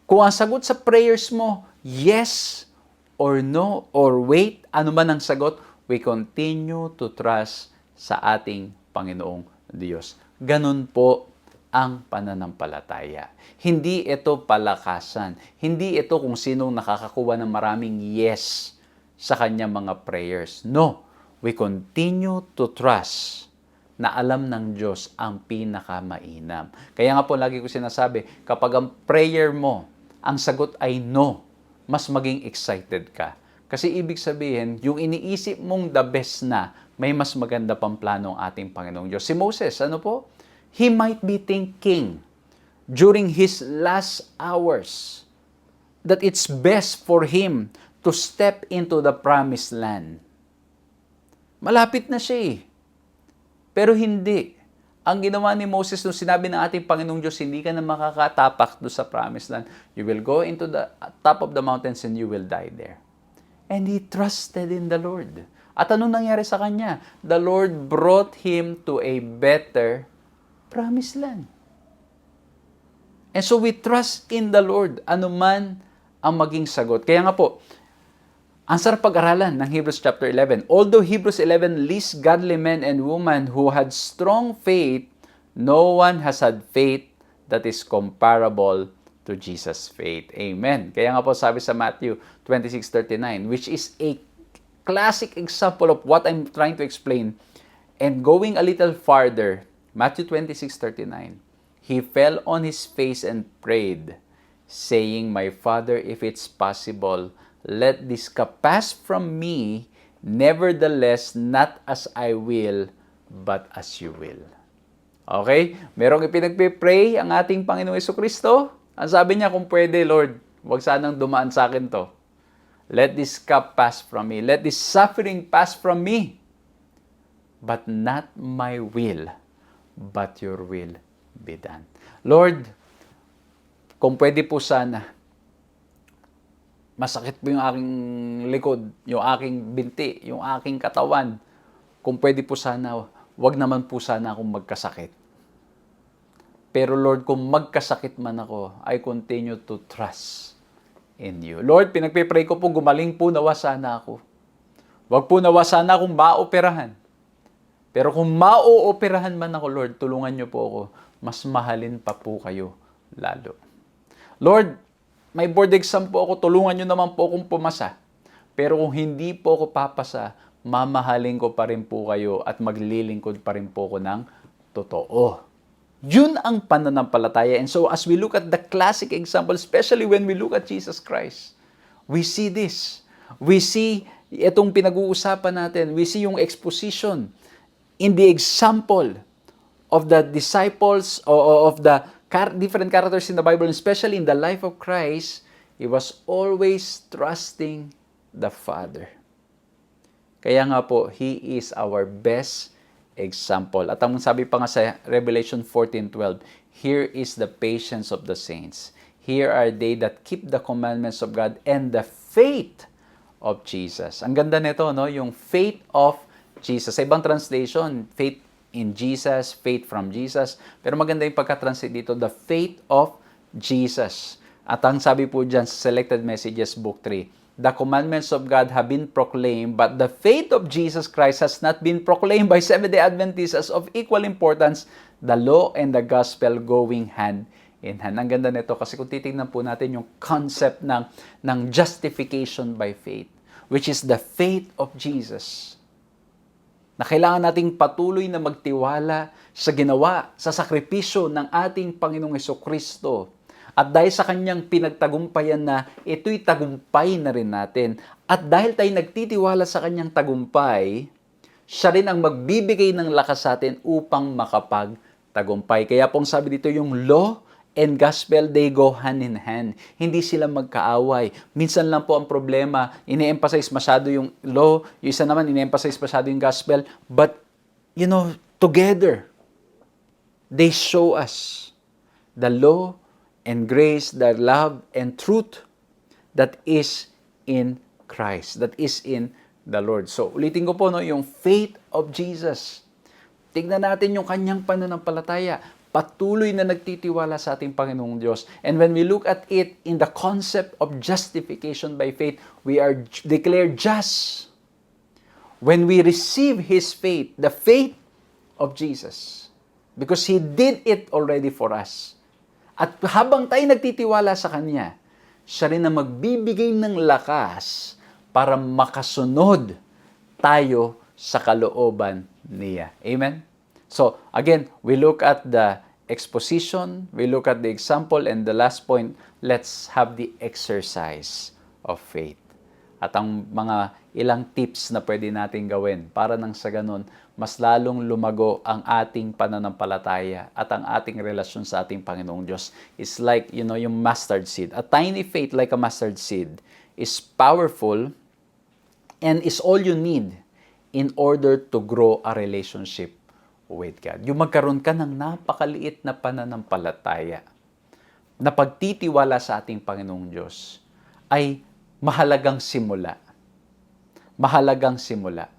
Kung ang sagot sa prayers mo, yes or no or wait, ano man ang sagot, we continue to trust sa ating Panginoong Diyos. Ganun po ang pananampalataya. Hindi ito palakasan. Hindi ito kung sinong nakakakuha ng maraming yes sa kanyang mga prayers. No, we continue to trust na alam ng Diyos ang pinakamainam. Kaya nga po lagi ko sinasabi, kapag ang prayer mo, ang sagot ay no, mas maging excited ka. Kasi ibig sabihin, yung iniisip mong the best na, may mas maganda pang plano ang ating Panginoong Diyos. Si Moses, ano po? He might be thinking during his last hours that it's best for him to step into the promised land. Malapit na siya eh. Pero hindi. Ang ginawa ni Moses nung sinabi ng ating Panginoong Diyos, hindi ka na makakatapak doon sa promised land. You will go into the top of the mountains and you will die there. And he trusted in the Lord. At anong nangyari sa kanya? The Lord brought him to a better promised land. And so we trust in the Lord, anuman ang maging sagot. Kaya nga po, ang sarap pag-aralan ng Hebrews chapter 11. Although Hebrews 11 lists godly men and women who had strong faith, no one has had faith that is comparable to Jesus' faith. Amen. Kaya nga po sabi sa Matthew 26:39, which is a classic example of what I'm trying to explain. And going a little farther, Matthew 26:39, he fell on his face and prayed, saying, My Father, if it's possible, let this cup pass from me, nevertheless, not as I will, but as you will. Okay? Merong ipinagpipray ang ating Panginoong Jesucristo. Ang sabi niya, kung pwede, Lord, huwag sanang dumaan sa akin to. Let this cup pass from me. Let this suffering pass from me. But not my will, but your will be done. Lord, kung pwede po sana, masakit po yung aking likod, yung aking binti, yung aking katawan. Kung pwede po sana, wag naman po sana akong magkasakit. Pero Lord, kung magkasakit man ako, I continue to trust in you. Lord, pinagpipray ko po, gumaling po nawa sana ako. Wag po nawa sana akong maoperahan. Pero kung maooperahan man ako, Lord, tulungan niyo po ako. Mas mahalin pa po kayo lalo. Lord, may board exam po ako, tulungan niyo naman po akong pumasa. Pero kung hindi po ako papasa, mamahalin ko pa rin po kayo at maglilingkod pa rin po ako ng totoo. Yun ang pananampalataya. And so as we look at the classic example, especially when we look at Jesus Christ, we see this. We see itong pinag-uusapan natin. We see yung exposition in the example of the disciples or of the different characters in the Bible, especially in the life of Christ. He was always trusting the Father. Kaya nga po, He is our best example. At ang sabi pa nga sa Revelation 14:12, here is the patience of the saints. Here are they that keep the commandments of God and the faith of Jesus. Ang ganda nito, no? Yung faith of Jesus. Sa ibang translation, faith in Jesus, faith from Jesus. Pero maganda yung pagka-translate dito, the faith of Jesus. At ang sabi po dyan sa Selected Messages, Book 3, the commandments of God have been proclaimed, but the faith of Jesus Christ has not been proclaimed by Seventh-day Adventists as of equal importance, the law and the gospel going hand in hand. Ang ganda nito kasi kung titingnan po natin yung concept ng justification by faith, which is the faith of Jesus, na kailangan nating patuloy na magtiwala sa ginawa, sa sakripisyo ng ating Panginoong Jesucristo. At dahil sa kanyang pinagtagumpayan na ito'y tagumpay na rin natin. At dahil tayo nagtitiwala sa kanyang tagumpay, siya rin ang magbibigay ng lakas sa atin upang makapagtagumpay. Kaya pong sabi dito, yung law and gospel, they go hand in hand. Hindi sila magkaaway. Minsan lang po ang problema, ini-emphasize masyado yung law, yung isa naman ini-emphasize masyado yung gospel, but, together, they show us the law and grace, the love and truth that is in Christ, that is in the Lord. So, ulitin ko po, yung faith of Jesus. Tignan natin yung kanyang pananampalataya. Patuloy na nagtitiwala sa ating Panginoong Diyos. And when we look at it in the concept of justification by faith, we are declared just when we receive His faith, the faith of Jesus. Because He did it already for us. At habang tayo nagtitiwala sa Kanya, siya rin na magbibigay ng lakas para makasunod tayo sa kalooban niya. Amen? So, again, we look at the exposition, we look at the example, and the last point, let's have the exercise of faith. At ang mga ilang tips na pwede natin gawin para nang sa ganun, mas lalong lumago ang ating pananampalataya at ang ating relasyon sa ating Panginoong Diyos. It's like, yung mustard seed. A tiny faith like a mustard seed is powerful and is all you need in order to grow a relationship with God. Yung magkaroon ka ng napakaliit na pananampalataya na pagtitiwala sa ating Panginoong Diyos ay mahalagang simula. Mahalagang simula.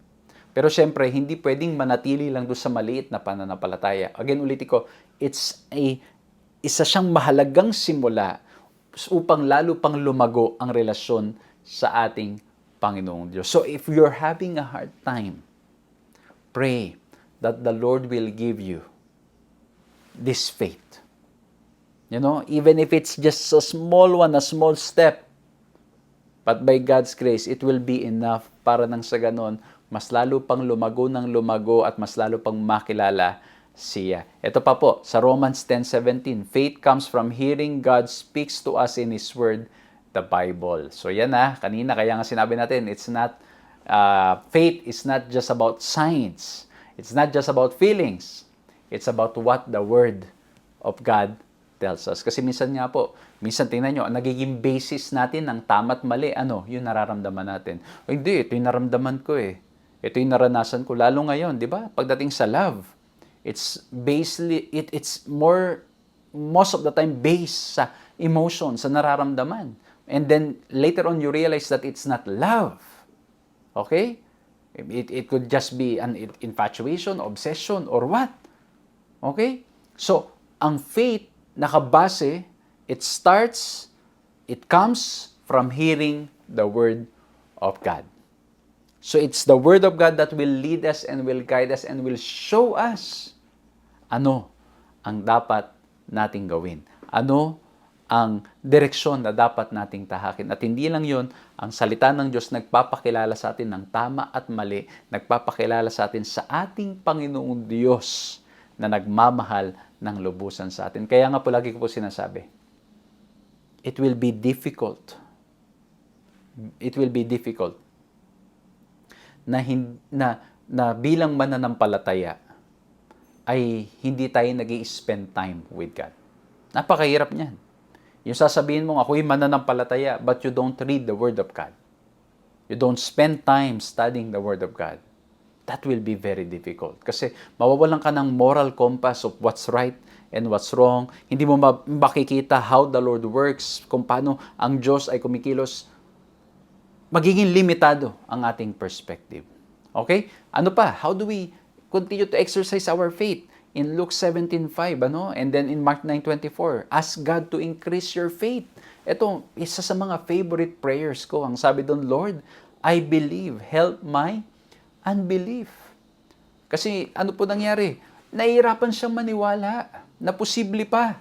Pero syempre, hindi pwedeng manatili lang doon sa maliit na pananampalataya. Again, ulitin ko, isa siyang mahalagang simula upang lalo pang lumago ang relasyon sa ating Panginoong Diyos. So if you're having a hard time, pray that the Lord will give you this faith. You know, even if it's just a small one, a small step, but by God's grace, it will be enough para nang sa ganon, mas lalo pang lumago ng lumago at mas lalo pang makilala siya. Ito pa po, sa Romans 10:17, faith comes from hearing God speaks to us in His Word, the Bible. So yan kanina, kaya nga sinabi natin, faith is not just about science. It's not just about feelings. It's about what the Word of God tells us. Kasi minsan tingnan nyo, ang nagiging basis natin ng tama at mali, yung nararamdaman natin. Hindi, ito yung naramdaman ko eh. Ito yung naranasan ko, lalo ngayon, di ba? Pagdating sa love, it's most of the time based sa emotion, sa nararamdaman. And then, later on, you realize that it's not love. Okay? It could just be an infatuation, obsession, or what? Okay? So, ang faith, nakabase, it comes from hearing the Word of God. So it's the Word of God that will lead us and will guide us and will show us ano ang dapat nating gawin. Ano ang direksyon na dapat nating tahakin. At hindi lang yon, ang salita ng Diyos nagpapakilala sa atin ng tama at mali, nagpapakilala sa atin sa ating Panginoong Diyos na nagmamahal ng lubusan sa atin. Kaya nga po lagi ko po sinasabi, it will be difficult na bilang mananampalataya ay hindi tayo nag-i-spend time with God. Napakahirap niyan. Yung sasabihin mo, ako'y mananampalataya, but you don't read the Word of God. You don't spend time studying the Word of God. That will be very difficult. Kasi mawawalan ka ng moral compass of what's right and what's wrong. Hindi mo makikita how the Lord works, kung paano ang Diyos ay kumikilos. Magiging limitado ang ating perspective. Okay? Ano pa? How do we continue to exercise our faith? In Luke 17:5, and then in Mark 9:24, ask God to increase your faith. Ito, isa sa mga favorite prayers ko. Ang sabi doon, Lord, I believe, help my unbelief. Kasi ano po nangyari? Nahihirapan siyang maniwala na posible pa.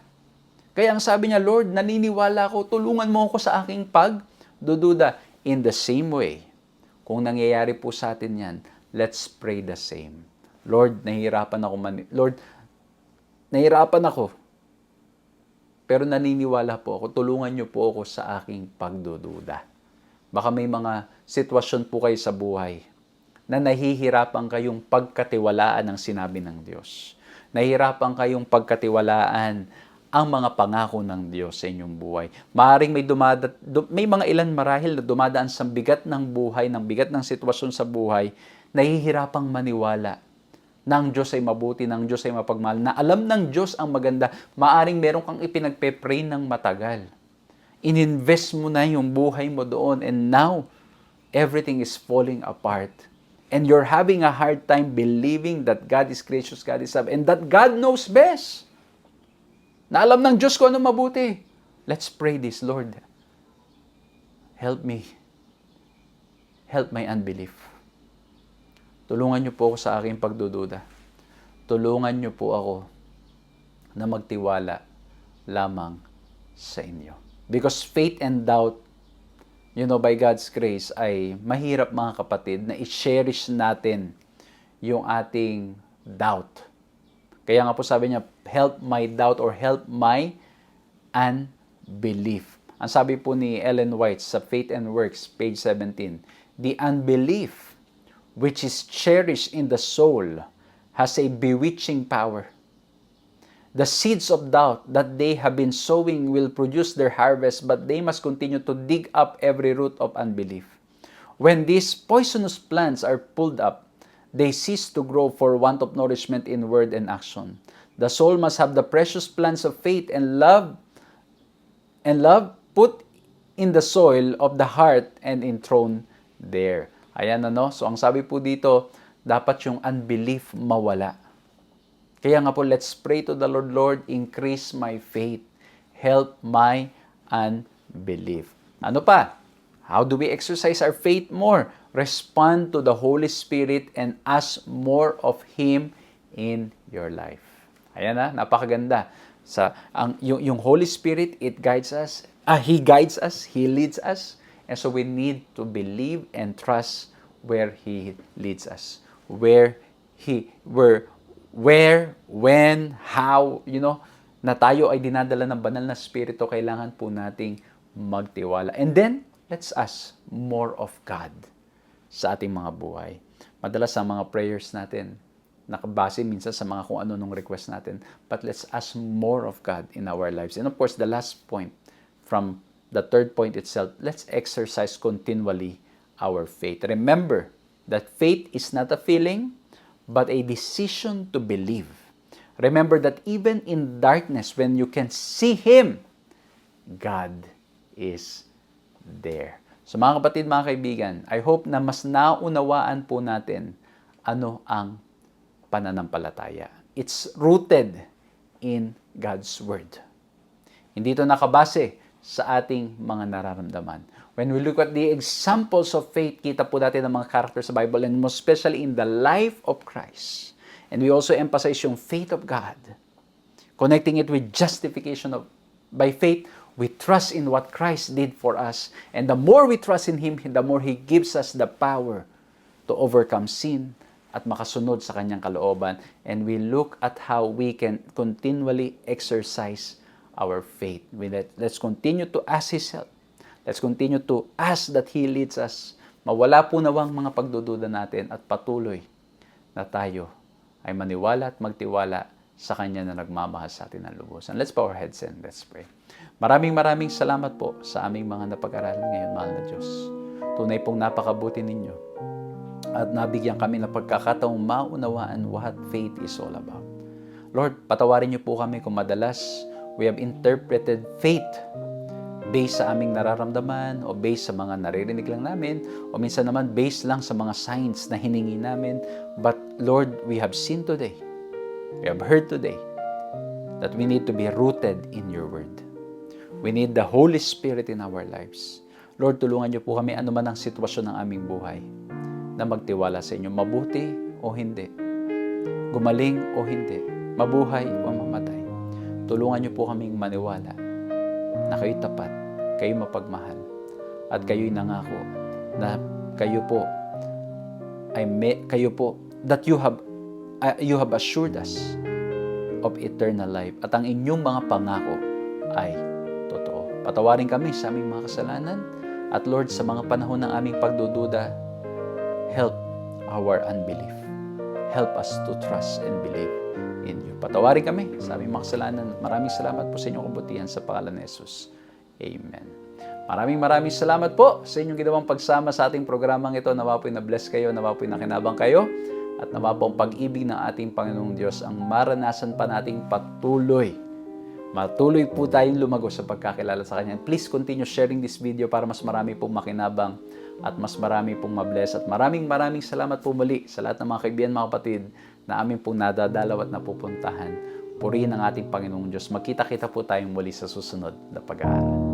Kaya ang sabi niya, Lord, naniniwala ako, tulungan mo ako sa aking pagdududa. In the same way, kung nangyayari po sa atin yan, let's pray the same. Lord, nahihirapan ako. Pero naniniwala po ako, tulungan niyo po ako sa aking pagdududa. Baka may mga sitwasyon po kayo sa buhay na nahihirapan kayong pagkatiwalaan ang sinabi ng Diyos. Nahihirapan kayong pagkatiwalaan ang mga pangako ng Diyos sa inyong buhay. Maaring may mga ilan marahil na dumadaan sa bigat ng buhay, ng bigat ng sitwasyon sa buhay, nahihirapang maniwala na ang Diyos ay mabuti, na ang Diyos ay mapagmahal, na alam ng Diyos ang maganda. Maaring meron kang ipinagpe-pray ng matagal. Ininvest mo na yung buhay mo doon, and now, everything is falling apart. And you're having a hard time believing that God is gracious, God is love, and that God knows best. Na alam ng Diyos ko ano mabuti. Let's pray this, Lord. Help me. Help my unbelief. Tulungan niyo po ako sa aking pagdududa. Tulungan niyo po ako na magtiwala lamang sa inyo. Because faith and doubt, by God's grace, ay mahirap mga kapatid na i-cherish natin yung ating doubt. Kaya nga po sabi niya, help my doubt or help my unbelief. Ang sabi po ni Ellen White sa Faith and Works, page 17, the unbelief which is cherished in the soul has a bewitching power. The seeds of doubt that they have been sowing will produce their harvest, but they must continue to dig up every root of unbelief. When these poisonous plants are pulled up, they cease to grow for want of nourishment in word and action. The soul must have the precious plants of faith and love put in the soil of the heart and enthroned there. Ayan So ang sabi po dito, dapat yung unbelief mawala. Kaya nga po, let's pray to the Lord, Lord, increase my faith. Help my unbelief. Ano pa? How do we exercise our faith more? Respond to the Holy Spirit and ask more of Him in your life. Ayan na, napakaganda. Yung Holy Spirit, it guides us. He guides us, He leads us. And so we need to believe and trust where He leads us. Where, when, how, na tayo ay dinadala ng banal na Espiritu, kailangan po nating magtiwala. And then, let's ask more of God sa ating mga buhay. Madalas sa mga prayers natin, nakabase minsan sa mga kung ano nung request natin. But let's ask more of God in our lives. And of course, the last point from the third point itself, let's exercise continually our faith. Remember that faith is not a feeling, but a decision to believe. Remember that even in darkness, when you can see Him, God is there. So mga kapatid, mga kaibigan, I hope na mas naunawaan po natin ano ang pananampalataya. It's rooted in God's Word. Hindi ito nakabase sa ating mga nararamdaman. When we look at the examples of faith, kita po natin ang mga characters sa Bible, and most especially in the life of Christ. And we also emphasize yung faith of God, connecting it with justification by faith. We trust in what Christ did for us. And the more we trust in Him, the more He gives us the power to overcome sin at makasunod sa Kanyang kalooban. And we look at how we can continually exercise our faith. Let's continue to ask His help. Let's continue to ask that He leads us. Mawala po nawang mga pagdududa natin at patuloy na tayo ay maniwala at magtiwala sa Kanya na nagmamahal sa atin ng lubusan. Let's bow our heads and let's pray. Maraming salamat po sa aming mga napag-aralan ngayon, mahal na Diyos. Tunay pong napakabuti ninyo at nabigyan kami ng pagkakataong maunawaan what faith is all about. Lord, patawarin niyo po kami kung madalas we have interpreted faith based sa aming nararamdaman o based sa mga naririnig lang namin o minsan naman based lang sa mga signs na hiningi namin. But Lord, we have seen today, we have heard today that we need to be rooted in your word. We need the Holy Spirit in our lives. Lord, tulungan niyo po kami anuman ang sitwasyon ng aming buhay na magtiwala sa inyo, mabuti o hindi, gumaling o hindi, mabuhay o mamatay. Tulungan niyo po kaming maniwala na kayo tapat, kayo mapagmahal, at kayo'y nangako na kayo po that you have assured us of eternal life, at ang inyong mga pangako ay totoo. Patawarin kami sa aming mga kasalanan, at Lord, sa mga panahon ng aming pagdududa, help our unbelief. Help us to trust and believe in you. Patawarin kami sa aming mga kasalanan. Maraming salamat po sa inyong kabutihan sa pangalan ni Jesus. Amen. Maraming salamat po sa inyong ginawang pagsama sa ating programang ito. Nawa po'y na-bless kayo, nawa po'y nakinabang kayo, at nawa po ang pag-ibig ng ating Panginoong Diyos ang maranasan pa nating patuloy. Matuloy po tayong lumago sa pagkakilala sa Kanya. Please continue sharing this video para mas marami pong makinabang at mas marami pong mabless. At maraming salamat po muli sa lahat ng mga kaibigan, mga kapatid, na aming pong nadadalaw at napupuntahan. Purihin ang ating Panginoong Diyos. Magkita-kita po tayong muli sa susunod na pag-aaral.